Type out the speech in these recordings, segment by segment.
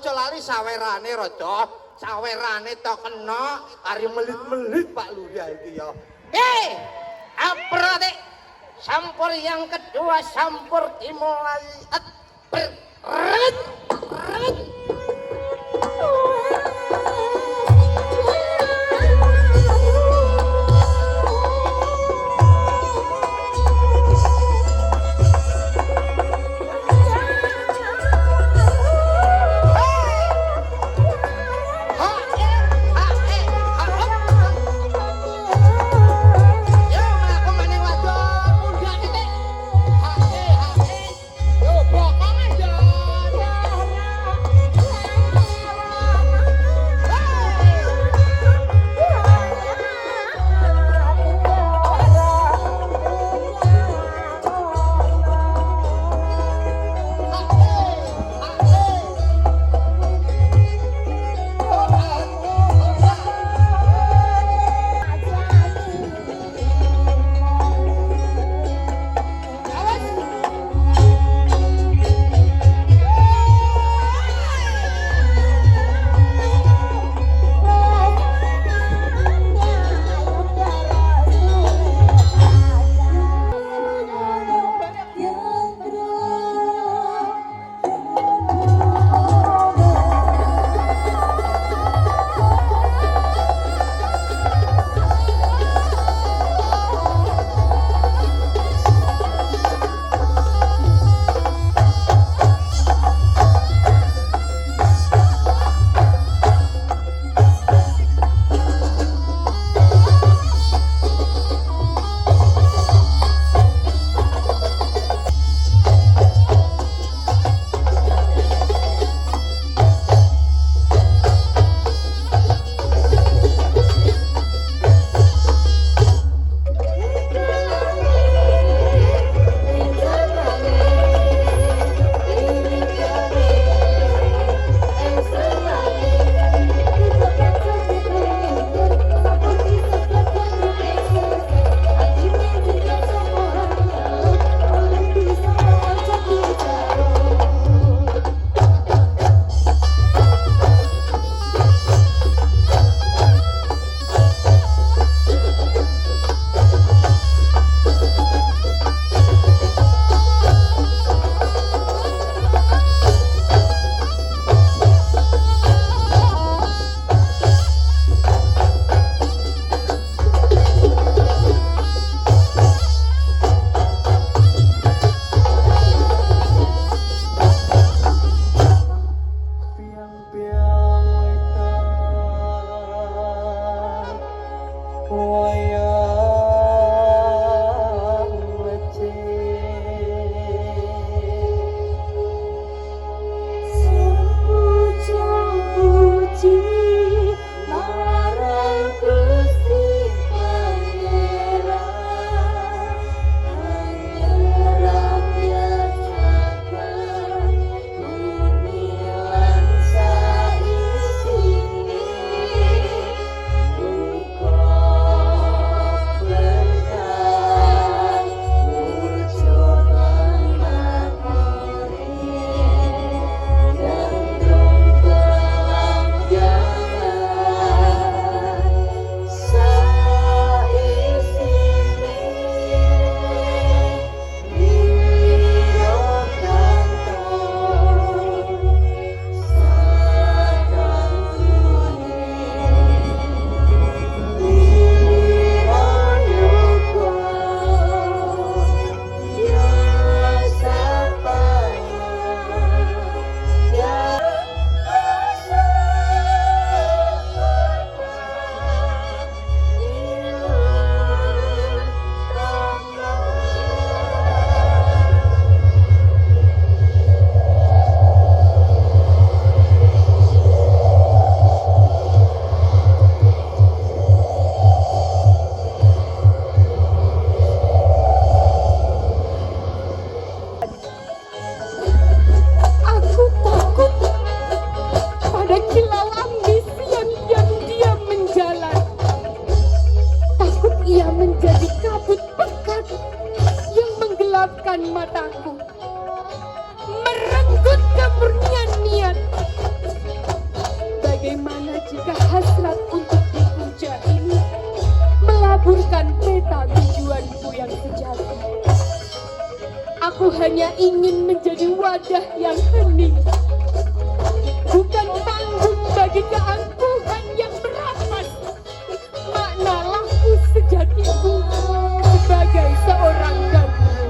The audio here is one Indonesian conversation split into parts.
aja lali sawerane rada. Sawerane to kena kari melit-melit Pak Lurah iki ya. Aprate. Sampur yang kedua sampur dimulai. hanya ingin menjadi wadah yang hening, bukan panggung bagi keangkuhan yang merampas makna laku sejatiku sebagai seorang guru.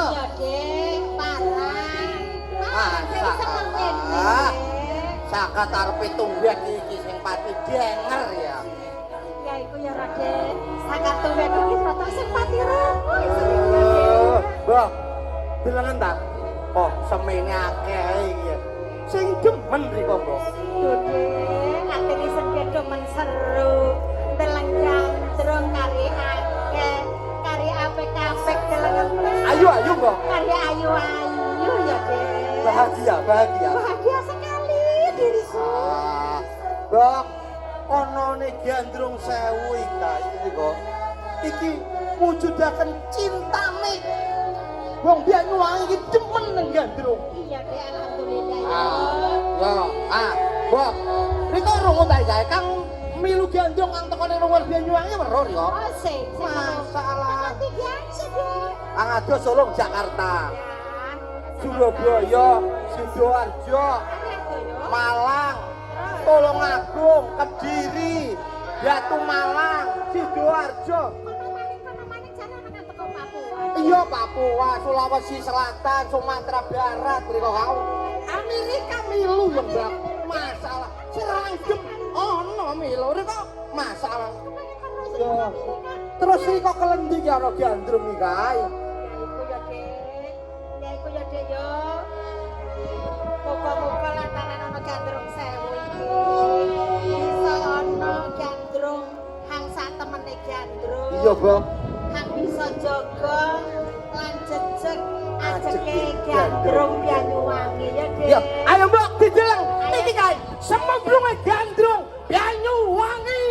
Iya, Dek, parah. Masa Ah. Saka tarepe tumben iki sing pati denger ya. Ya iku ya Raden. Saka tumben iki foto sing pati remuh. Mbok, bilangan ta? Kok semene akeh iki ya. Sing demen riko, Mbok. Dudek, atine sing demen seru. Deleng gandrung kari akeh, kari apik-apik deleng. Ayo, Mbok. Kari ayu-ayu ya, Dek. Bahagia. Bahagia sekali diriku. Mbok, onone gandrung 1000 iki kok. Iki mujudaken cintane. Wong Banyuwangi iki demen nang gandrung. Iya, Dek, alhamdulillah ya. Mbok. Riko rungu ta gawe Kang milu gandrung kang tekone luar Banyuwangi weruh ya. Oh, sing. Masalah. Mati biasa, Dek. Angado Solo Jakarta. Ya. Surabaya, Sidoarjo, Malang, Tulungagung, Kediri, Batu Malang, Sidoarjo. Iya Papua, Sulawesi Selatan, Sumatera Barat, riko kau. Amerika milu ya Mbak. Masalah. Serangkem ono milu riko masalah. Ya. Terus riko kelending ya ono gandrung iki kae. Muga-muga lantaran ana gandrung 1000 iki bisa ana gandrung hang satemene gandrung. Iya, Bang. Hang bisa jaga lan jejeg ajeke gandrung Banyuwangi ya, Dek. Ya, ayo Mbak dideleng. Iki kae semembrunge gandrung Banyuwangi.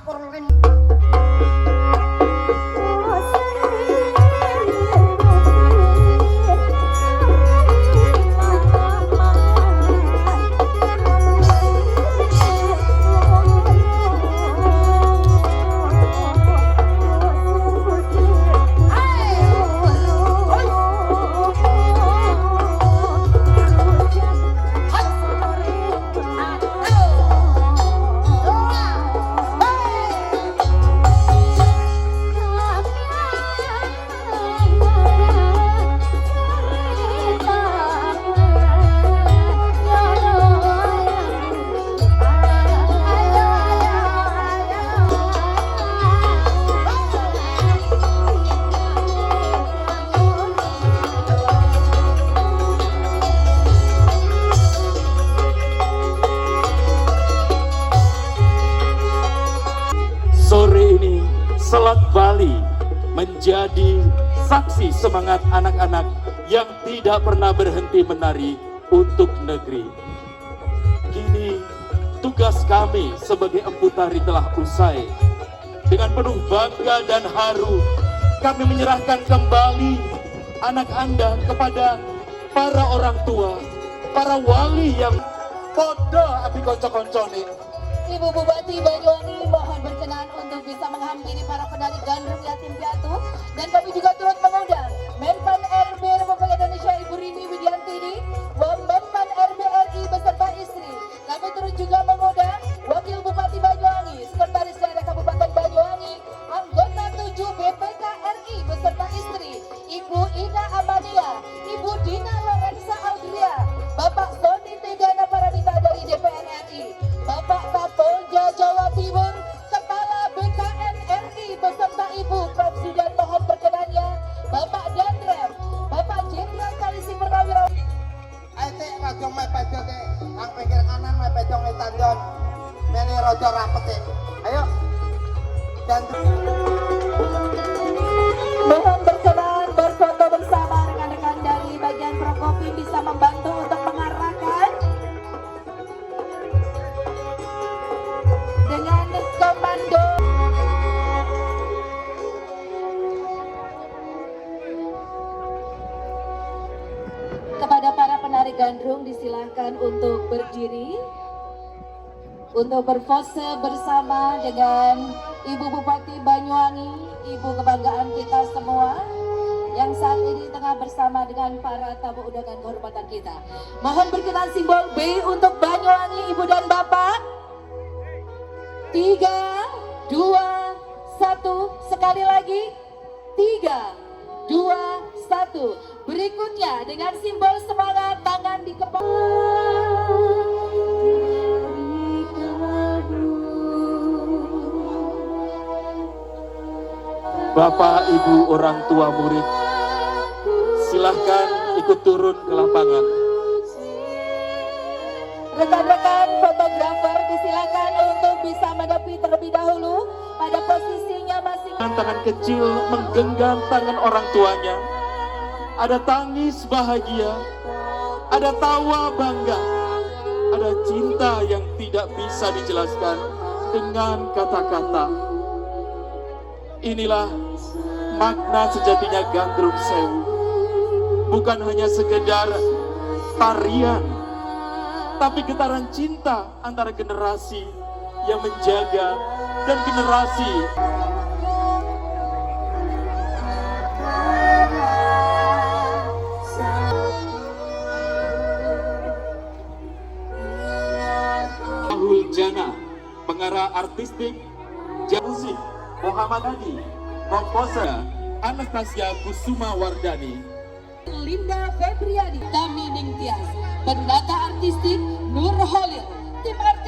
lapor ring. Sore ini Selat Bali menjadi saksi semangat anak-anak yang tidak pernah berhenti menari untuk negeri. Kini tugas kami sebagai Empu Tari telah usai. Dengan penuh bangga dan haru kami menyerahkan kembali anak Anda kepada para orang tua, para wali yang podo abi konco-koncone. Ibu Bupati Banyuwangi mohon berkenan untuk bisa menghampiri para penari gandrung yatim piatu, dan kami juga turut mengundang Menpan RB Republik Indonesia Ibu Rini Widiantini, Menpan RB RI beserta istri. Kami turut juga mengundang Wakil Bupati Banyuwangi, Sekretaris Daerah Kabupaten Banyuwangi, anggota 7 BPK RI beserta istri, Ibu Ida Amalia, Ibu Dina Lorenza Audria, Bapak Soni Tegana Paranita dari DPR RI, Bapak Kapolda Jawa Timur, Kepala BKN RI beserta Ibu Presiden mohon berkenannya, Bapak Dandrem, Bapak Jenderal Polisi Purnawirawan. Ayo teh raja mae pedo teh, ang pinggir kanan mae pedo ngetandon. Mene raja rapet teh. Ayo. Dan Mohon berkenan berfoto bersama rekan-rekan dari bagian Prokopim bisa membantu untuk mengarahkan dengan komando. Kepada para penari gandrung disilahkan untuk berdiri untuk berpose bersama dengan Ibu Bupati Banyuwangi, Ibu kebanggaan kita semua yang saat ini tengah bersama dengan para tamu undangan kehormatan kita. Mohon berkenan simbol B untuk Banyuwangi, Ibu dan Bapak. 3, 2, 1, sekali lagi. 3, 2, 1. Berikutnya dengan simbol semangat tangan di kepala. Bapak, Ibu, orang tua murid, silahkan ikut turun ke lapangan. Rekan-rekan fotografer disilakan untuk bisa menepi terlebih dahulu pada posisinya masing-masing. Tangan kecil menggenggam tangan orang tuanya. Ada tangis bahagia, ada tawa bangga, ada cinta yang tidak bisa dijelaskan dengan kata-kata. Inilah makna sejatinya Gandrung Sewu. Bukan hanya sekedar tarian, tapi getaran cinta antara generasi yang menjaga dan generasi. Rahul Jana, pengarah artistik, musik Muhammad Hadi, komposer Anastasia Kusuma Wardani, Linda Febriani, Tami Ningtyas, penata artistik Nur Holil, tim artis